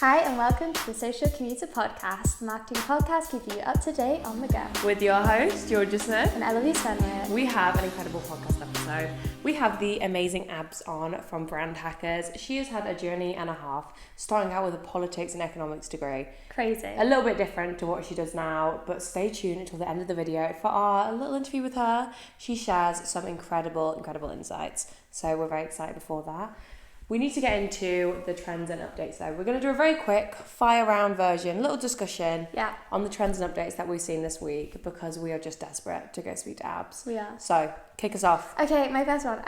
Hi and welcome to the Social Commuter Podcast, the marketing podcast keeping you up to date on the go. With your host, Georgia Smith. And Eloise Fenwick. We have an incredible podcast episode. We have the amazing Abs on from Brand Hackers. She has had a journey and a half, starting out with a politics and economics degree. Crazy. A little bit different to what she does now, but stay tuned until the end of the video for our little interview with her. She shares some incredible insights. So we're very excited for that. We need to get into the trends and updates though. We're going to do a very quick fire round version, little discussion on the trends and updates that we've seen this week because we are just desperate to go speak to Abs. We are. So, kick us off. Okay, my first one.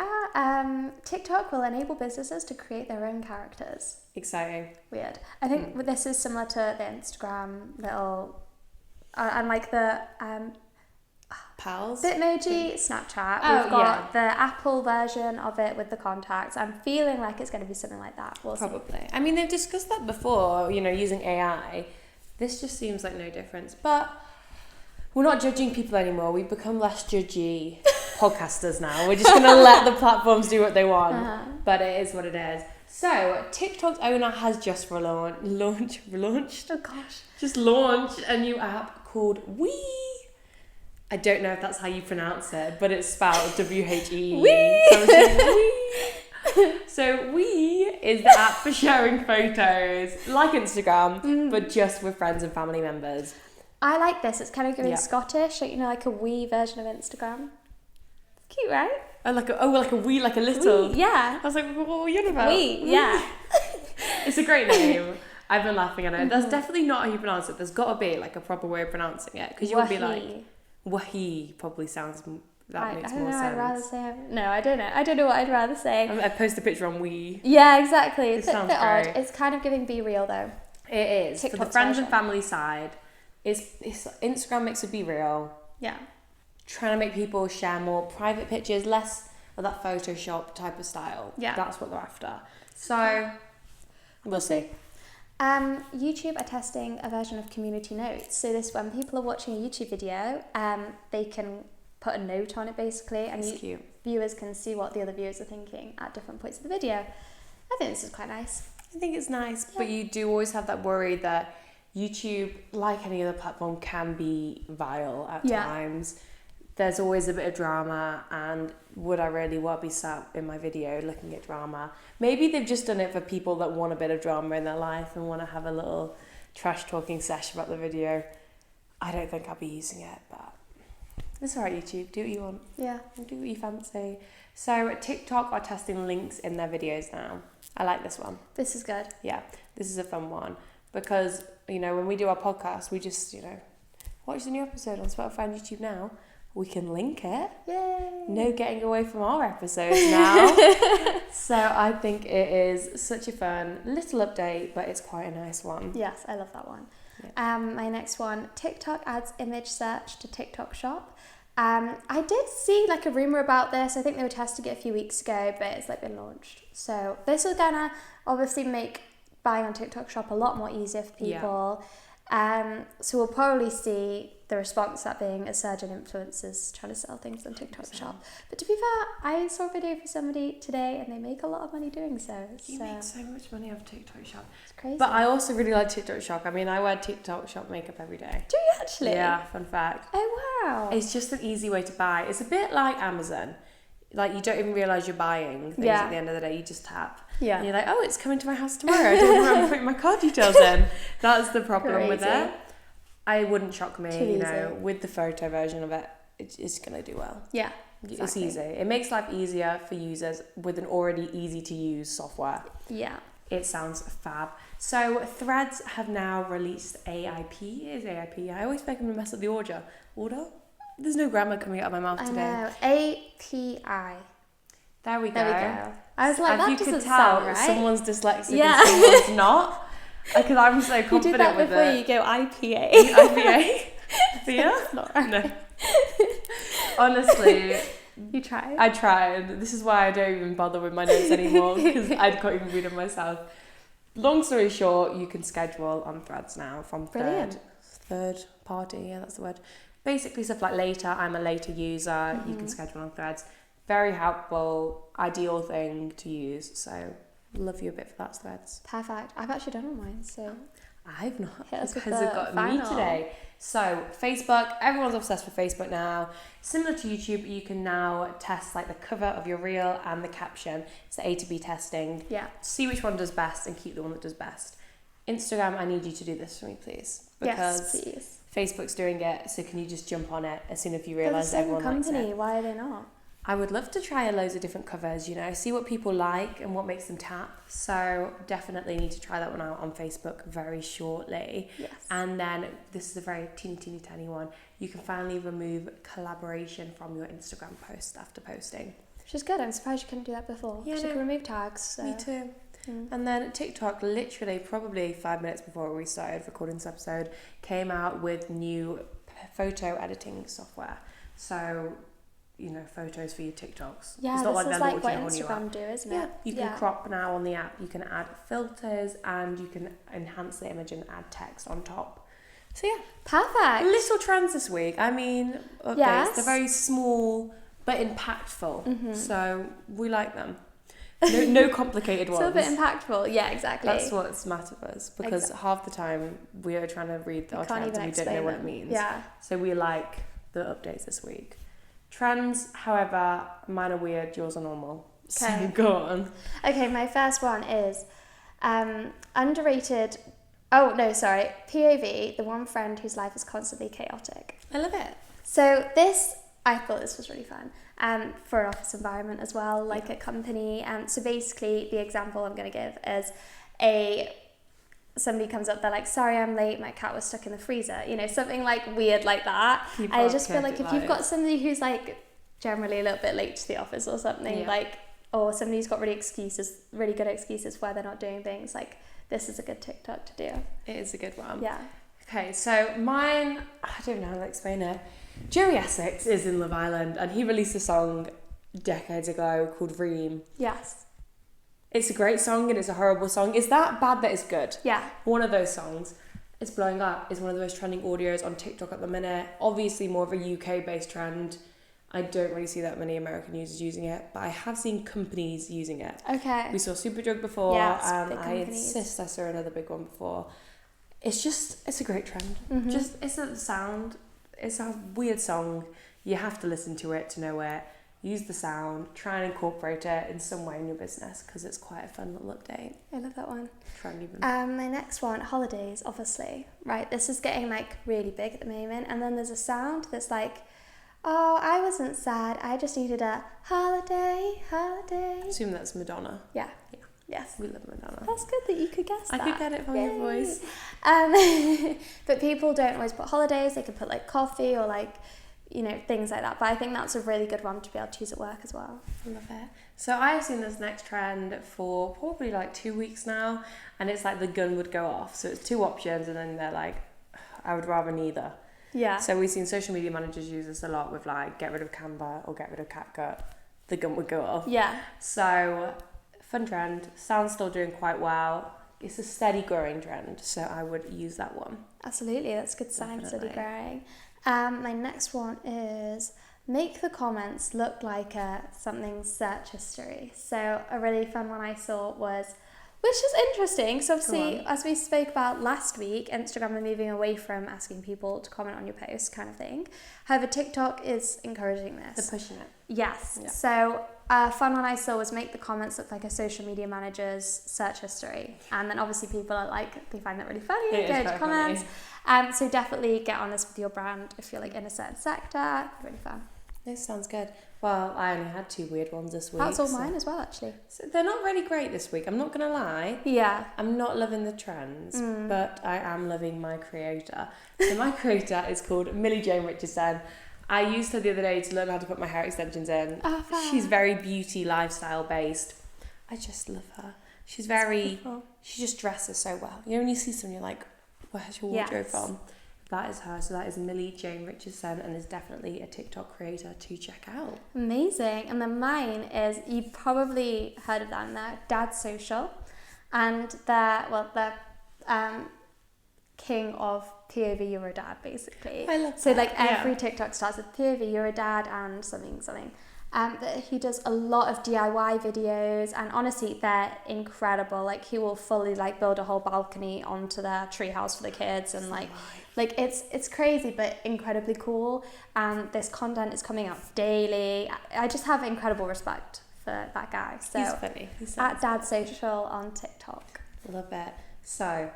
TikTok will enable businesses to create their own characters. Exciting. Weird. I think this is similar to the Instagram little, and like the Pals? Bitmoji Snapchat. We've got the Apple version of it with the contacts. I'm feeling like it's going to be something like that. We'll Probably. see. I mean, they've discussed that before, using AI. This just seems like no difference. But we're not judging people anymore. We've become less judgy podcasters now. We're just going to let the platforms do what they want. But it is what it is. So, TikTok's owner has just launched a new app called Wee. I don't know if that's how you pronounce it, but it's spelled W-H-E-E. Wee! So Wee is the app for sharing photos, like Instagram, but just with friends and family members. I like this. It's kind of giving Scottish, like a wee version of Instagram. It's cute, right? Like a wee, like a little. Wee, yeah. I was like, what are you on about? Wee, yeah. It's a great name. I've been laughing at it. That's definitely not how you pronounce it. There's got to be like a proper way of pronouncing it, because you would be like. Wahi probably sounds makes more sense. I'd rather say no. I don't know what I'd rather say. I post a picture on Wii. Yeah, exactly. It's a bit odd. It's kind of giving Be Real though. It is. TikTok's for the friends version. and family side, it's Instagram makes it Be Real. Yeah. Trying to make people share more private pictures, less of that Photoshop type of style. Yeah. That's what they're after. So we'll see. YouTube are testing a version of community notes. So this, when people are watching a YouTube video, they can put a note on it basically, and viewers can see what the other viewers are thinking at different points of the video. I think this is quite nice. I think it's nice, but you do always have that worry that YouTube, like any other platform, can be vile at times. There's always a bit of drama, and would I really want to be sat in my video looking at drama? Maybe they've just done it for people that want a bit of drama in their life and want to have a little trash talking session about the video. I don't think I'll be using it, but it's alright, YouTube. Do what you want. Yeah. Do what you fancy. So TikTok are testing links in their videos now. I like this one. This is good. Yeah, this is a fun one because, when we do our podcast, we just, watch the new episode on Spotify and YouTube now. We can link it. Yay! No getting away from our episodes now. So I think it is such a fun little update, but it's quite a nice one. Yes, I love that one. Yeah. My next one, TikTok adds image search to TikTok Shop. I did see a rumour about this. I think they were testing it a few weeks ago, but it's been launched. So this is gonna obviously make buying on TikTok Shop a lot more easier for people. So we'll probably see the response to that being a surge in influencers trying to sell things on TikTok 100%. Shop. But to be fair, I saw a video for somebody today and they make a lot of money doing so. You make so much money off TikTok Shop. It's crazy. But I also really like TikTok Shop. I mean, I wear TikTok Shop makeup every day. Do you actually? Yeah, fun fact. Oh, wow. It's just an easy way to buy. It's a bit like Amazon. You don't even realise you're buying things at the end of the day. You just tap. Yeah. And you're like, oh, it's coming to my house tomorrow. I don't remember putting my card details in. That's the problem with it. I wouldn't shock me, with the photo version of it, it's going to do well. Yeah, exactly. It's easy. It makes life easier for users with an already easy to use software. Yeah. It sounds fab. So Threads have now released AIP. It is AIP. I always make them mess up the order. There's no grammar coming out of my mouth today. I know. API. There we go. I was like, that doesn't sound right. Someone's dyslexic and someone's not. Because I'm so confident with it. You did that before you go IPA. IPA? Thea? Not right. No. Honestly. You tried? I tried. This is why I don't even bother with my notes anymore, because I can't even read them myself. Long story short, you can schedule on Threads now from third party. Yeah, that's the word. Basically stuff like later. I'm a later user. You can schedule on Threads. Very helpful, ideal thing to use. So love you a bit for that, Threads. Perfect. I've actually done all mine, so I've not, hit us with because the it got final. me today. So Facebook, everyone's obsessed with Facebook now. Similar to YouTube, you can now test like the cover of your reel and the caption. It's the A to B testing. Yeah. See which one does best and keep the one that does best. Instagram, I need you to do this for me, please. Because yes, please. Facebook's doing it, so can you just jump on it as soon as you They're the realise same everyone company. likes it? Why are they not? I would love to try loads of different covers, you know, see what people like and what makes them tap. So definitely need to try that one out on Facebook very shortly. Yes. And then this is a very teeny tiny one. You can finally remove collaboration from your Instagram post after posting. Which is good. I'm surprised you couldn't do that before. Yeah, You can remove tags. So. Me too. And then TikTok, literally probably 5 minutes before we started recording this episode, came out with new photo editing software. So, you know, photos for your TikToks. Yeah, it's not this like is they're like what launching a whole new Instagram app. do, isn't Yeah, it? you can crop now on the app. You can add filters and you can enhance the image and add text on top. So yeah, Perfect. little trends this week. I mean, updates. Yes. They're very small but impactful. Mm-hmm. So we like them. No complicated ones. Still a bit impactful. Yeah, exactly. That's what's matter for us, because half the time we are trying to read our trends and we don't know what it means. Yeah. So we like the updates this week. Trends, however, mine are weird, yours are normal. So Okay. go on. Okay, my first one is underrated. Oh, no, sorry. POV, the one friend whose life is constantly chaotic. I love it. So I thought this was really fun. For an office environment as well, like a company. So basically, the example I'm going to give is somebody comes up, they're like, sorry, I'm late, my cat was stuck in the freezer. You know, something like weird like that. I just feel like if you've got somebody who's like generally a little bit late to the office or something, like, or somebody who's got really good excuses why they're not doing things, like, this is a good TikTok to do. It is a good one. Yeah. Okay, so mine, I don't know how to explain it. Joey Essex is in Love Island and he released a song decades ago called Ream. Yes. It's a great song and it's a horrible song. Is that bad that it's good? Yeah. One of those songs. It's blowing up. It's one of the most trending audios on TikTok at the minute. Obviously more of a UK based trend. I don't really see that many American users using it, but I have seen companies using it. Okay. We saw Superdrug before, Yeah, and I insist I saw another big one before. It's a great trend. Mm-hmm. It's a sound. It's a weird song. You have to listen to it to know it. Use the sound. Try and incorporate it in some way in your business because it's quite a fun little update. I love that one. Trendy one. My next one, holidays, obviously. Right, this is getting like really big at the moment. And then there's a sound that's like, oh, I wasn't sad. I just needed a holiday. I assume that's Madonna. Yeah. Yes. We love Madonna. That's good that you could guess that. I could get it from your voice. But people don't always put holidays. They could put like coffee or like, you know, things like that. But I think that's a really good one to be able to use at work as well. I love it. So I've seen this next trend for probably like 2 weeks now, and it's like the gun would go off. So it's two options, and then they're like, I would rather neither. Yeah. So we've seen social media managers use this a lot with like, get rid of Canva or get rid of CapCut. The gun would go off. Yeah. So fun trend. Sound's still doing quite well. It's a steady growing trend, so I would use that one. Absolutely, that's a good sign. Definitely. Steady growing. My next one is make the comments look like something search history. So a really fun one I saw was, which is interesting. So obviously, as we spoke about last week, Instagram are moving away from asking people to comment on your posts, kind of thing. However, TikTok is encouraging this. They're pushing it. Yes. Yeah. So a fun one I saw was make the comments look like a social media manager's search history. And then obviously people are like, they find that really funny, It go is to quite comments. So definitely get on this with your brand if you're like in a certain sector. Really fun. This sounds good. Well, I only had 2 weird ones this week. That's all mine as well, actually. So they're not really great this week, I'm not going to lie. Yeah. I'm not loving the trends, but I am loving my creator. So my creator is called Millie Jane Richardson. I used her the other day to learn how to put my hair extensions in. Oh, fair. She's very beauty, lifestyle based. I just love her. She's she just dresses so well. You know, when you see someone, you're like, where's your wardrobe from? That is her. So that is Millie Jane Richardson and is definitely a TikTok creator to check out. Amazing. And then mine is, you've probably heard of them, they're Dad Social. And they're king of POV You're a Dad, basically. I love so that. like every TikTok starts with POV You're a Dad and something. That he does a lot of DIY videos, and honestly, they're incredible. Like he will fully like build a whole balcony onto their treehouse for the kids, and like it's crazy but incredibly cool. And this content is coming out daily. I just have incredible respect for that guy. So he's funny. At Dad Social on TikTok. Love it. So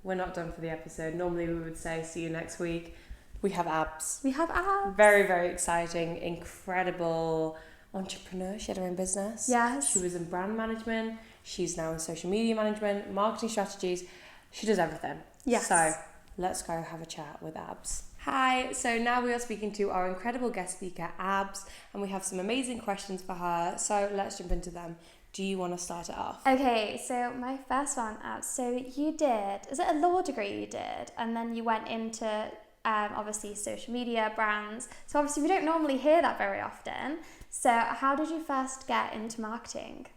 we're not done for the episode. Normally we would say see you next week. We have abs. We have abs. Very, very exciting, incredible entrepreneur. She had her own business. Yes. She was in brand management. She's now in social media management, marketing strategies. She does everything. Yes. So let's go have a chat with Abs. Hi. So now we are speaking to our incredible guest speaker, Abs, and we have some amazing questions for her. So let's jump into them. Do you want to start it off? Okay, so my first one, Abs. So is it a law degree you did? And then you went into obviously social media, brands. So obviously we don't normally hear that very often. So how did you first get into marketing?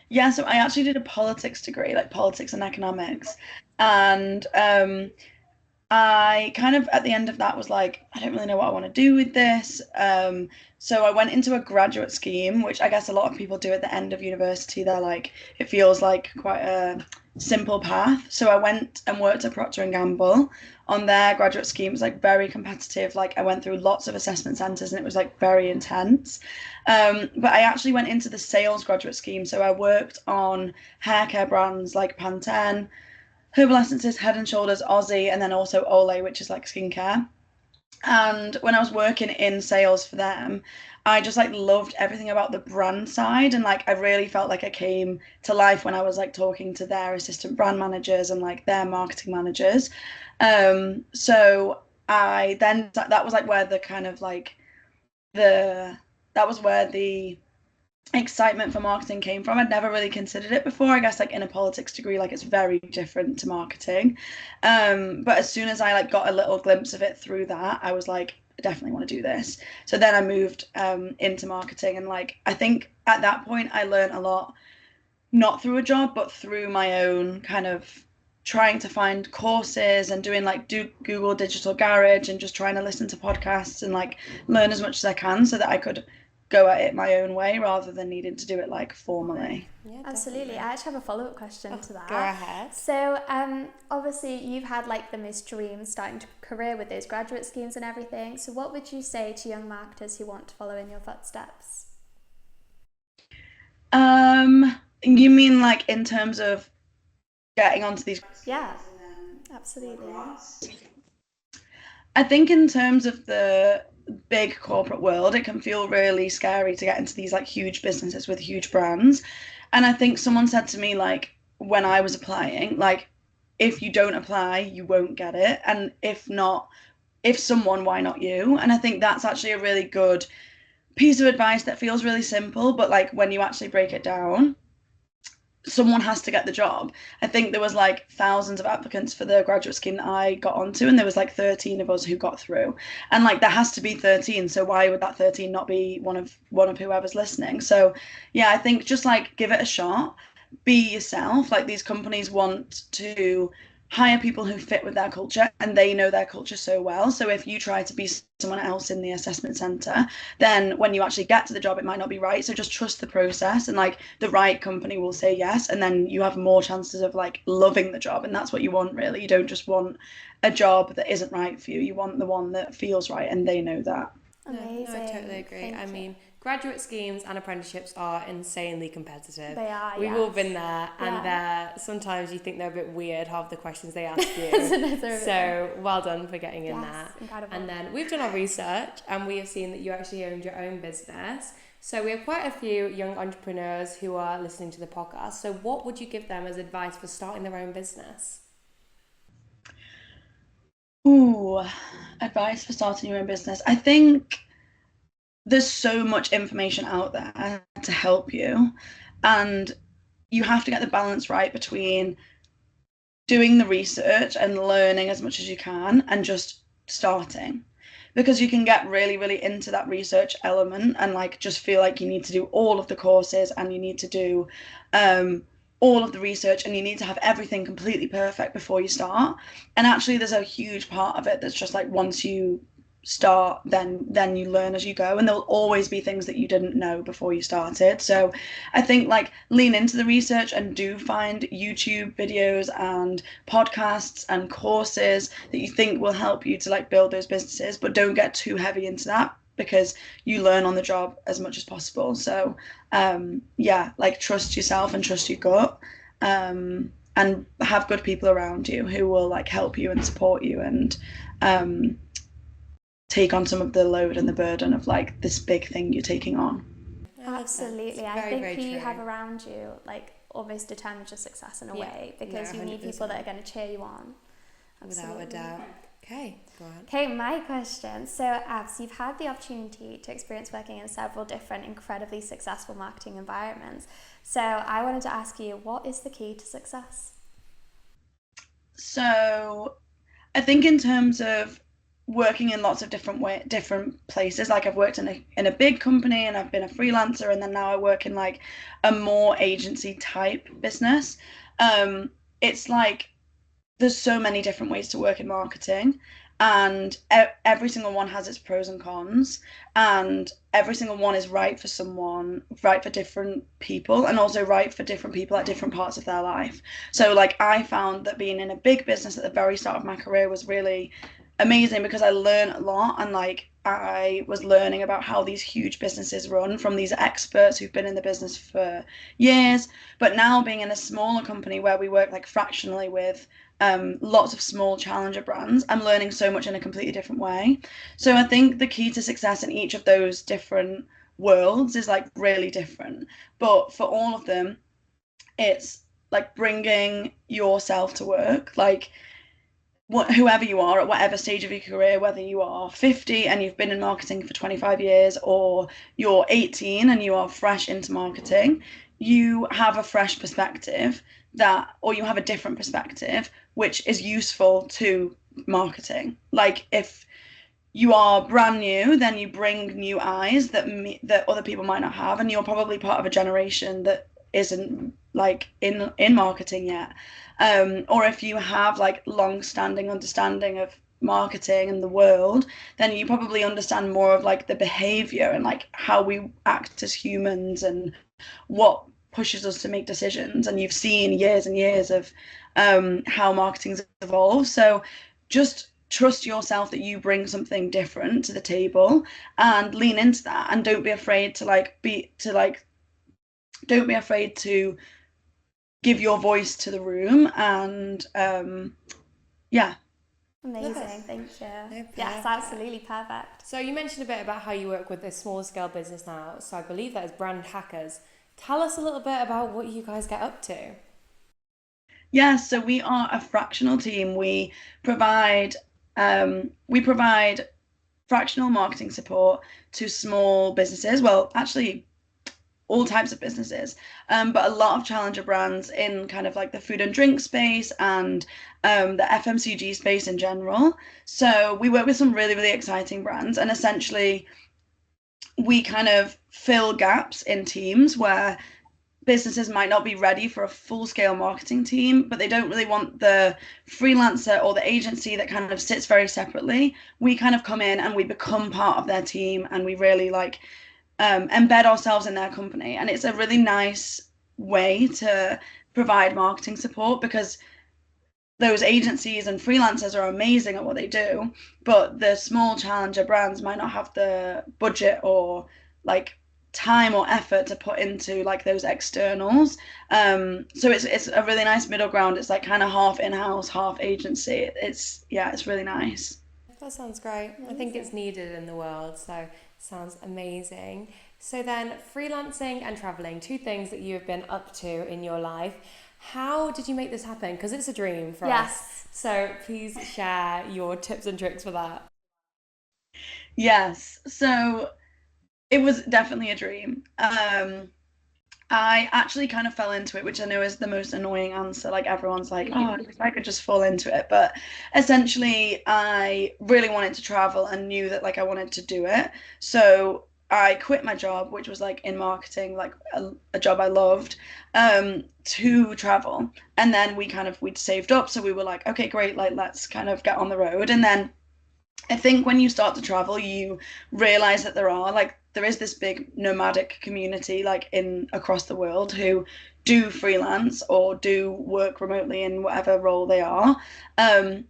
Yeah, so I actually did a politics degree, like politics and economics. And I kind of, at the end of that, was like, I don't really know what I want to do with this. So I went into a graduate scheme, which I guess a lot of people do at the end of university. They're like, it feels like quite a simple path. So I went and worked at Procter and Gamble on their graduate scheme. It was like very competitive. Like I went through lots of assessment centers and it was like very intense. But I actually went into the sales graduate scheme. So I worked on hair care brands like Pantene, Herbal Essences, Head and Shoulders, Aussie, and then also Olay, which is like skincare. And when I was working in sales for them, I just like loved everything about the brand side, and like I really felt like I came to life when I was like talking to their assistant brand managers and like their marketing managers. So I then that was like where the kind of like that was where the excitement for marketing came from. I'd never really considered it before. I guess like in a politics degree, like it's very different to marketing. But as soon as I like got a little glimpse of it through that, I was like, I definitely want to do this. So then I moved into marketing, and like I think at that point I learned a lot, not through a job, but through my own kind of trying to find courses and doing like Google Digital Garage and just trying to listen to podcasts and like learn as much as I can so that I could go at it my own way rather than needing to do it like formally. Yeah, absolutely. I actually have a follow-up question to that. Go ahead. So obviously you've had like the most dream starting to career with those graduate schemes and everything. So what would you say to young marketers who want to follow in your footsteps? You mean like in terms of getting onto these? Yeah, absolutely. I think in terms of the big corporate world, it can feel really scary to get into these like huge businesses with huge brands. And I think someone said to me like when I was applying, like if you don't apply, you won't get it. And if someone, why not you? And I think that's actually a really good piece of advice that feels really simple, but like when you actually break it down, someone has to get the job. I think there was like thousands of applicants for the graduate scheme that I got onto, and there was like 13 of us who got through. And like there has to be 13, so why would that 13 not be one of whoever's listening? So yeah, I think just like give it a shot, be yourself. Like these companies want to hire people who fit with their culture, and they know their culture so well. So if you try to be someone else in the assessment center, then when you actually get to the job, it might not be right. So just trust the process, and like the right company will say yes, and then you have more chances of like loving the job. And that's what you want, really. You don't just want a job that isn't right for you. You want the one that feels right, and they know that. Amazing. No, I totally agree. I mean, graduate schemes and apprenticeships are insanely competitive. They are, We've all been there, and sometimes you think they're a bit weird, half the questions they ask you. So well done for getting in there. Incredible. And then we've done our research, and we have seen that you actually owned your own business. So we have quite a few young entrepreneurs who are listening to the podcast. So what would you give them as advice for starting their own business? Ooh, advice for starting your own business. I think there's so much information out there to help you, and you have to get the balance right between doing the research and learning as much as you can and just starting, because you can get really, really into that research element and like just feel like you need to do all of the courses and you need to do all of the research and you need to have everything completely perfect before you start. And actually there's a huge part of it that's just like once you start, then you learn as you go, and there'll always be things that you didn't know before you started. So I think like lean into the research and do find YouTube videos and podcasts and courses that you think will help you to like build those businesses, but don't get too heavy into that because you learn on the job as much as possible. So yeah, like trust yourself and trust your gut, and have good people around you who will like help you and support you, and take on some of the load and the burden of like this big thing you're taking on. Absolutely. I think who you have around you like almost determines your success in a way, because you need people that are going to cheer you on. Without a doubt. Okay, go on. Okay, my question. So, Abs, you've had the opportunity to experience working in several different incredibly successful marketing environments. So, I wanted to ask you, what is the key to success? So I think in terms of working in lots of different places, like I've worked in a big company, and I've been a freelancer, and then now I work in like a more agency type business. It's like there's so many different ways to work in marketing, and every single one has its pros and cons, and every single one is right for someone, right for different people, and also right for different people at different parts of their life. So like I found that being in a big business at the very start of my career was really amazing because I learned a lot, and like I was learning about how these huge businesses run from these experts who've been in the business for years. But now being in a smaller company where we work like fractionally with lots of small challenger brands, I'm learning so much in a completely different way. So I think the key to success in each of those different worlds is like really different. But for all of them, it's like bringing yourself to work. Like whoever you are at whatever stage of your career, whether you are 50 and you've been in marketing for 25 years, or you're 18 and you are fresh into marketing, you have a fresh perspective or you have a different perspective, which is useful to marketing. Like if you are brand new, then you bring new eyes that other people might not have, and you're probably part of a generation that isn't like in marketing yet. Or if you have like long-standing understanding of marketing and the world, then you probably understand more of like the behavior and like how we act as humans and what pushes us to make decisions. And you've seen years and years of how marketing's evolved. So just trust yourself that you bring something different to the table, and lean into that, and don't be afraid don't be afraid to give your voice to the room. And yeah. Amazing, thank you. No, yes, absolutely perfect. So you mentioned a bit about how you work with a small scale business now, so I believe that is Brand Hackers. Tell us a little bit about what you guys get up to. Yeah, so we are a fractional team. We provide fractional marketing support to small businesses. Well, actually, all types of businesses, but a lot of challenger brands in kind of like the food and drink space, and the FMCG space in general. So we work with some really, really exciting brands, and essentially we kind of fill gaps in teams where businesses might not be ready for a full-scale marketing team, but they don't really want the freelancer or the agency that kind of sits very separately. We kind of come in and we become part of their team, and we really like embed ourselves in their company. And it's a really nice way to provide marketing support, because those agencies and freelancers are amazing at what they do, but the small challenger brands might not have the budget or like time or effort to put into like those externals. So it's a really nice middle ground. It's like kind of half in-house, half agency. It's really nice. That sounds great. Amazing. I think it's needed in the world, so sounds amazing. So then, freelancing and traveling, two things that you have been up to in your life. How did you make this happen? Because it's a dream for us. So please share your tips and tricks for that. Yes. So it was definitely a dream. I actually kind of fell into it, which I know is the most annoying answer. Like everyone's like, oh, if I could just fall into it. But essentially, I really wanted to travel and knew that like I wanted to do it. So I quit my job, which was like in marketing, like a job I loved, to travel. And then we'd saved up. So we were like, okay, great. Like, let's kind of get on the road. And then I think when you start to travel, you realize that there is this big nomadic community like in across the world who do freelance or do work remotely in whatever role they are. Um,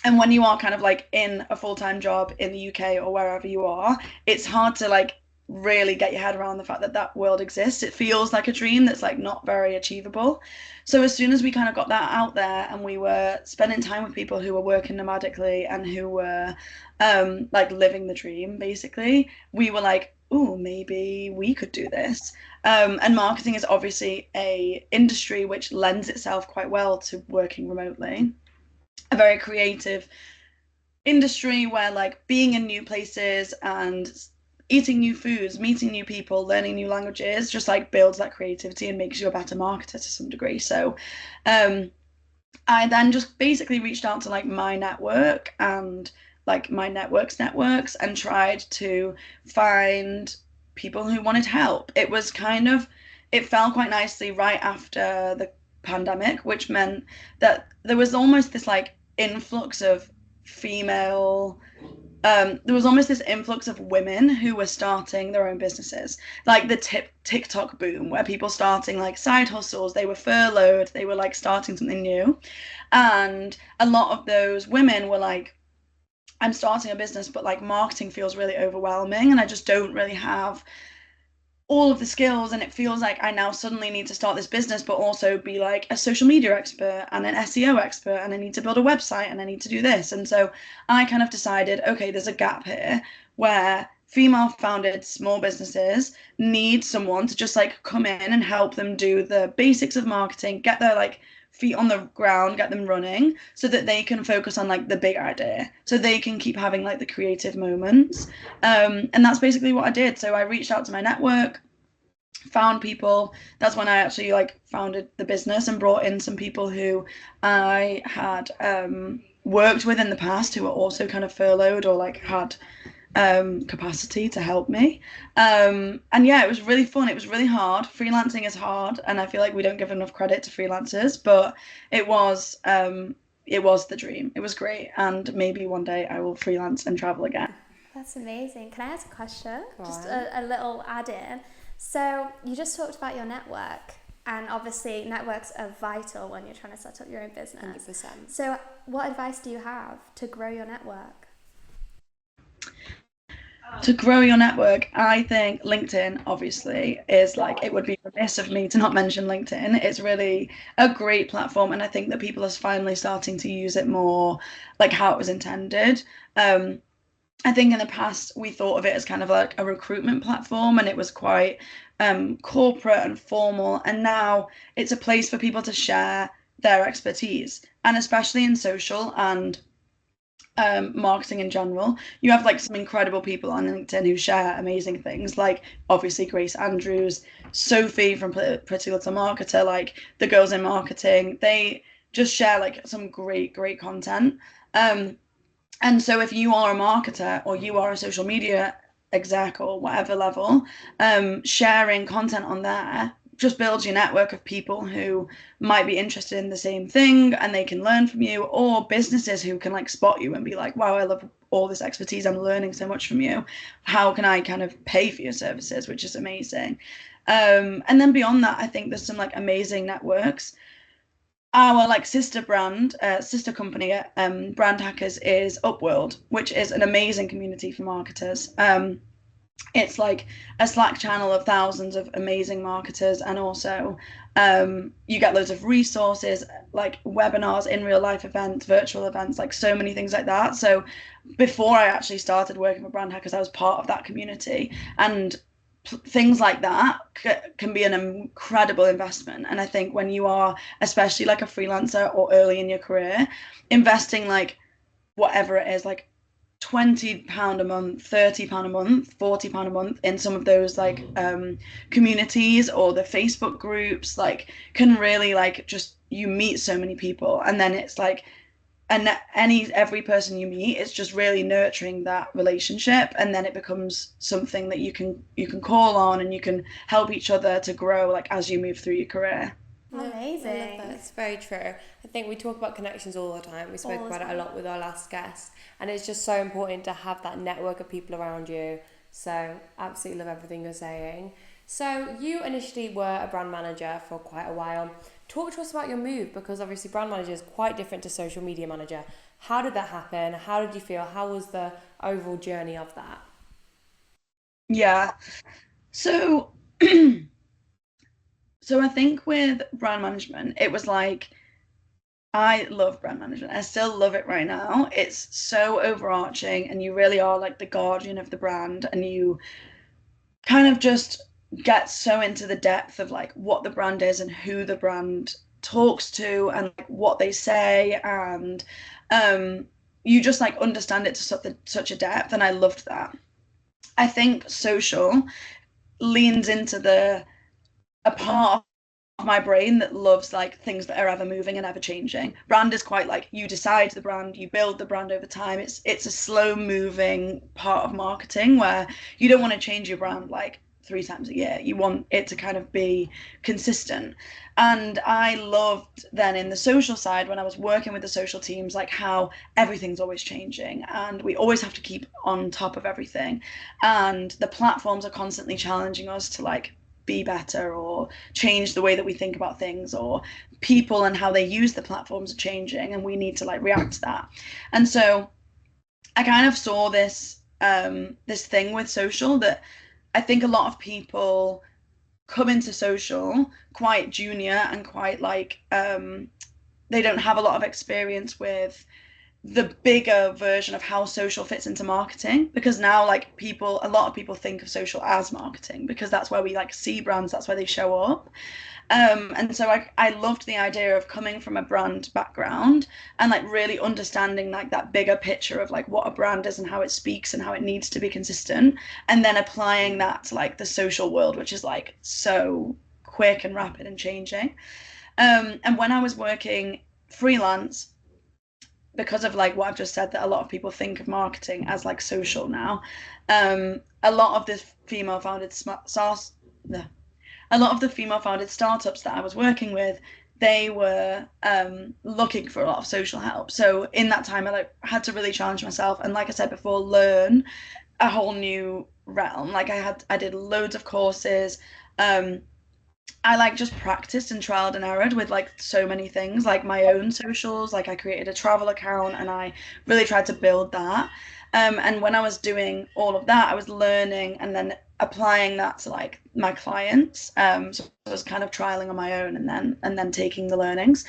and when you are kind of like in a full-time job in the UK or wherever you are, it's hard to like really get your head around the fact that that world exists. It feels like a dream that's like not very achievable. So as soon as we kind of got that out there and we were spending time with people who were working nomadically and who were like living the dream basically, we were like, oh, maybe we could do this. And marketing is obviously a industry which lends itself quite well to working remotely, a very creative industry where like being in new places and eating new foods, meeting new people, learning new languages just like builds that creativity and makes you a better marketer to some degree. So um I then just basically reached out to like my network and like my networks and tried to find people who wanted help. It fell quite nicely right after the pandemic, which meant that there was almost this like influx of female there was almost this influx of women who were starting their own businesses, like the TikTok boom, where people starting like side hustles, they were furloughed, they were like starting something new. And a lot of those women were like, I'm starting a business, but like marketing feels really overwhelming and I just don't really have all of the skills, and it feels like I now suddenly need to start this business but also be like a social media expert and an SEO expert, and I need to build a website and I need to do this. And so I kind of decided, okay, there's a gap here where female founded small businesses need someone to just like come in and help them do the basics of marketing, get their like feet on the ground, get them running so that they can focus on like the big idea, so they can keep having like the creative moments. And that's basically what I did. So I reached out to my network, found people. That's when I actually like founded the business and brought in some people who I had worked with in the past who were also kind of furloughed or like had capacity to help me. And yeah, it was really fun. It was really hard. Freelancing is hard, and I feel like we don't give enough credit to freelancers, but it was the dream. It was great, and maybe one day I will freelance and travel again. That's amazing. Can I ask a question? Go Just on. a little add in. So, you just talked about your network, and obviously, networks are vital when you're trying to set up your own business. 100%. So, what advice do you have to grow your network? To grow your network, I think LinkedIn obviously is like, it would be remiss of me to not mention LinkedIn. It's really a great platform, and I think that people are finally starting to use it more like how it was intended. Um, I think in the past we thought of it as kind of like a recruitment platform, and it was quite corporate and formal. And now it's a place for people to share their expertise, and especially in social and marketing in general. You have like some incredible people on LinkedIn who share amazing things, like obviously Grace Andrews, Sophie from Pretty Little Marketer, like the girls in marketing. They just share like some great content. Um, and so if you are a marketer or you are a social media exec or whatever level, sharing content on there just builds your network of people who might be interested in the same thing and they can learn from you, or businesses who can like spot you and be like, wow, I love all this expertise. I'm learning so much from you. How can I kind of pay for your services, which is amazing. And then beyond that, I think there's some like amazing networks. Our like sister company, Brand Hackers, is Upworld, which is an amazing community for marketers. It's like a Slack channel of thousands of amazing marketers, and also you get loads of resources like webinars, in real life events, virtual events, like so many things like that. So before I actually started working with Brand Hackers, I was part of that community, and things like that can be an incredible investment. And I think when you are especially like a freelancer or early in your career, investing like whatever it is, like £20 a month, £30 a month, £40 a month in some of those like communities or the Facebook groups, like can really like just, you meet so many people, and then it's like, and every person you meet, it's just really nurturing that relationship, and then it becomes something that you can call on, and you can help each other to grow like as you move through your career. Amazing. I love that. It's very true. I think we talk about connections all the time. We spoke about it a lot with our last guest, and it's just so important to have that network of people around you. So absolutely love everything you're saying. So you initially were a brand manager for quite a while. Talk to us about your move, because obviously brand manager is quite different to social media manager. How did that happen? How did you feel? How was the overall journey of that? Yeah. So so I think with brand management, it was like I love brand management. I still love it right now. It's so overarching, and you really are like the guardian of the brand, and you kind of just get so into the depth of like what the brand is and who the brand talks to and like, what they say, and you just like understand it to such a depth, and I loved that. I think social leans into a part of my brain that loves like things that are ever moving and ever changing. Brand is quite like you decide the brand, you build the brand over time. It's a slow moving part of marketing where you don't want to change your brand like 3 times a year. You want it to kind of be consistent. And I loved then in the social side when I was working with the social teams, like how everything's always changing and we always have to keep on top of everything. And the platforms are constantly challenging us to like be better or change the way that we think about things, or people and how they use the platforms are changing and we need to like react to that. And so I kind of saw this thing with social that I think a lot of people come into social quite junior and quite like they don't have a lot of experience with the bigger version of how social fits into marketing, because now like a lot of people think of social as marketing because that's where we like see brands, that's where they show up. And so I loved the idea of coming from a brand background and like really understanding like that bigger picture of like what a brand is and how it speaks and how it needs to be consistent, and then applying that to like the social world, which is like so quick and rapid and changing. And when I was working freelance, because of like what I've just said, that a lot of people think of marketing as like social now, a lot of the female founded SaaS, a lot of the female founded startups that I was working with, they were looking for a lot of social help. So in that time, I like had to really challenge myself, and like I said before, learn a whole new realm. Like I did loads of courses. I like just practiced and trialed and errored with like so many things, like my own socials. Like I created a travel account and I really tried to build that. And when I was doing all of that, I was learning and then applying that to like my clients. So I was kind of trialing on my own and then taking the learnings.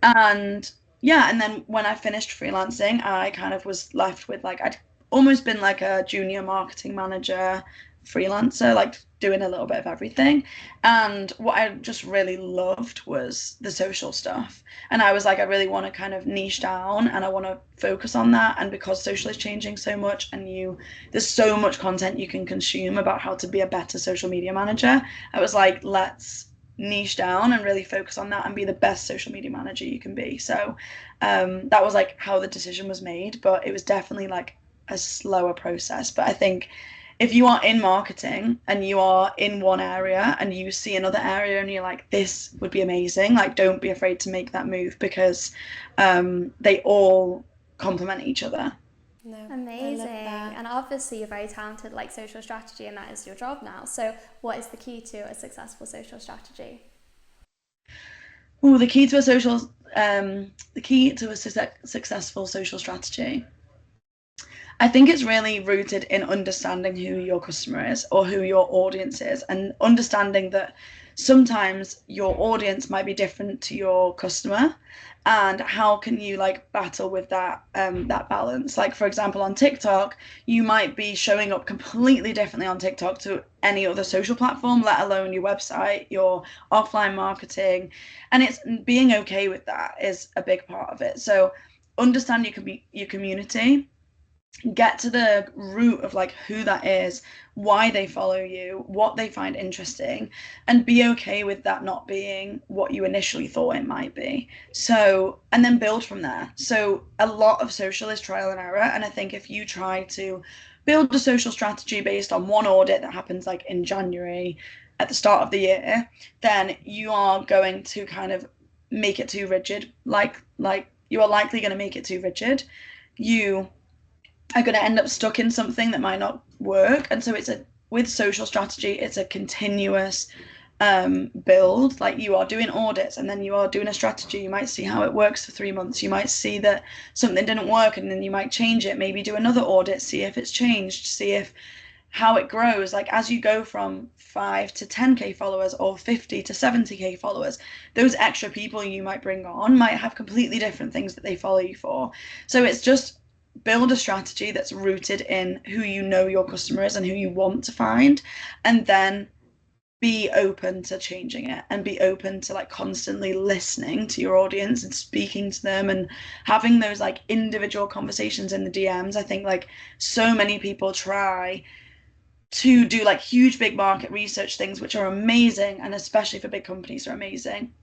And yeah, and then when I finished freelancing, I kind of was left with like I'd almost been like a junior marketing manager freelancer, like doing a little bit of everything. And what I just really loved was the social stuff. And I was like, I really want to kind of niche down and I want to focus on that. And because social is changing so much and there's so much content you can consume about how to be a better social media manager, I was like, let's niche down and really focus on that and be the best social media manager you can be. So that was like how the decision was made, but it was definitely like a slower process. But I think if you are in marketing and you are in one area and you see another area and you're like, this would be amazing, like don't be afraid to make that move, because they all complement each other. No, amazing. And obviously you're very talented like social strategy, and that is your job now. So what is the key to a successful social strategy? Oh, the key to a successful social strategy, I think it's really rooted in understanding who your customer is or who your audience is, and understanding that sometimes your audience might be different to your customer, and how can you like battle with that balance. Like for example, on TikTok, you might be showing up completely differently on TikTok to any other social platform, let alone your website, your offline marketing, and it's being okay with that is a big part of it. So understand your community, get to the root of like who that is, why they follow you, what they find interesting, and be okay with that not being what you initially thought it might be. So, and then build from there. So a lot of social is trial and error, and I think if you try to build a social strategy based on one audit that happens like in January, at the start of the year, then you are going to kind of make it too rigid. Like you are likely going to make it too rigid. You are going to end up stuck in something that might not work. And so with social strategy, it's a continuous build. Like, you are doing audits, and then you are doing a strategy. You might see how it works for 3 months. You might see that something didn't work, and then you might change it. Maybe do another audit, see if it's changed, see if how it grows. Like, as you go from 5 to 10k followers or 50 to 70k followers, those extra people you might bring on might have completely different things that they follow you for. So it's just build a strategy that's rooted in who you know your customer is and who you want to find, and then be open to changing it, and be open to like constantly listening to your audience and speaking to them and having those like individual conversations in the DMs. I think like so many people try to do like huge big market research things, which are amazing, and especially for big companies are amazing.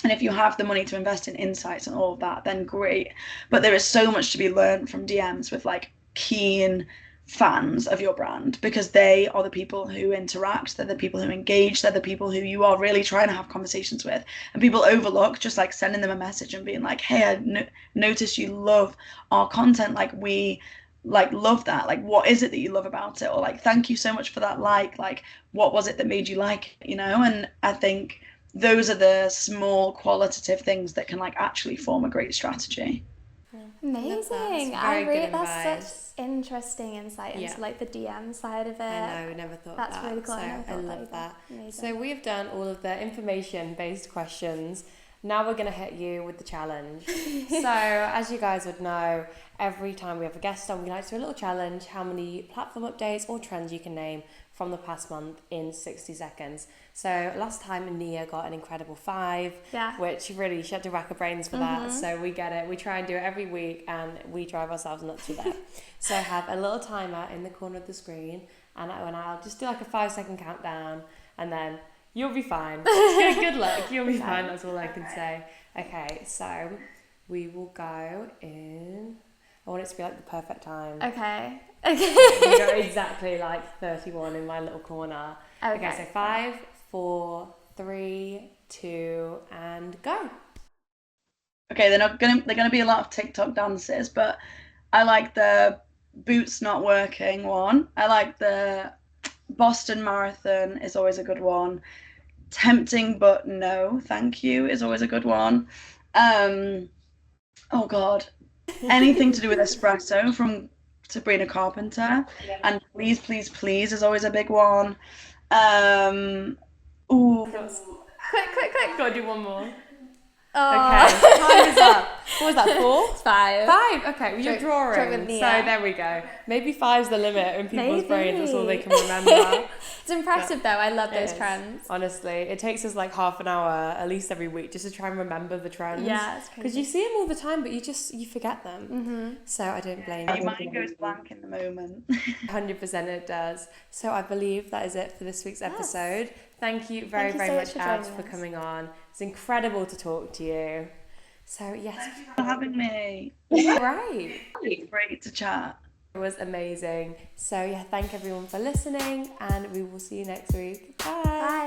And if you have the money to invest in insights and all of that, then great. But there is so much to be learned from DMs with like keen fans of your brand, because they are the people who interact, they're the people who engage, they're the people who you are really trying to have conversations with. And people overlook just like sending them a message and being like, hey, I noticed you love our content, like we like love that, like what is it that you love about it, or like thank you so much for that, like what was it that made you like it, And I think those are the small qualitative things that can like actually form a great strategy. Amazing. That's such interesting insight into like the DM side of it. I know, never thought that's that. really cool. So I love that. Amazing. So we have done all of the information-based questions. Now we're going to hit you with the challenge. So as you guys would know, every time we have a guest on, we like to do a little challenge. How many platform updates or trends you can name from the past month in 60 seconds. So last time Nia got an incredible 5, which really she had to rack her brains for that. So we get it. We try and do it every week, and we drive ourselves nuts with it. So I have a little timer in the corner of the screen, and I'll just do like a 5-second countdown, and then you'll be fine. Good luck. You'll be fine. That's all I can say. Okay, so we will go in. I want it to be like the perfect time. Okay. You go exactly like 31 in my little corner. Okay, so 5, 4, 3, 2, and go. Okay, they're gonna be a lot of TikTok dances, but I like the boots not working one. I like the Boston Marathon is always a good one. Tempting but no, thank you is always a good one. Oh God, anything to do with espresso from Sabrina Carpenter, and please, please, please is always a big one. Ooh. Quick, go do one more. Oh. Okay, time is up. What was that, 4? 5. 5, okay, well, you're drawing. So there we go. Maybe 5's the limit in people's brains, that's all they can remember. It's impressive though, I love those trends. Honestly, it takes us like half an hour at least every week just to try and remember the trends. Yeah, it's crazy. Because you see them all the time, but you forget them. So I don't blame you. Your mind goes blank in the moment. 100% it does. So I believe that is it for this week's episode. Thank you very much, Abs, for coming on. It's incredible to talk to you. So yes. Thank you for having me. Great. Great to chat. It was amazing. So yeah, thank everyone for listening, and we will see you next week. Bye.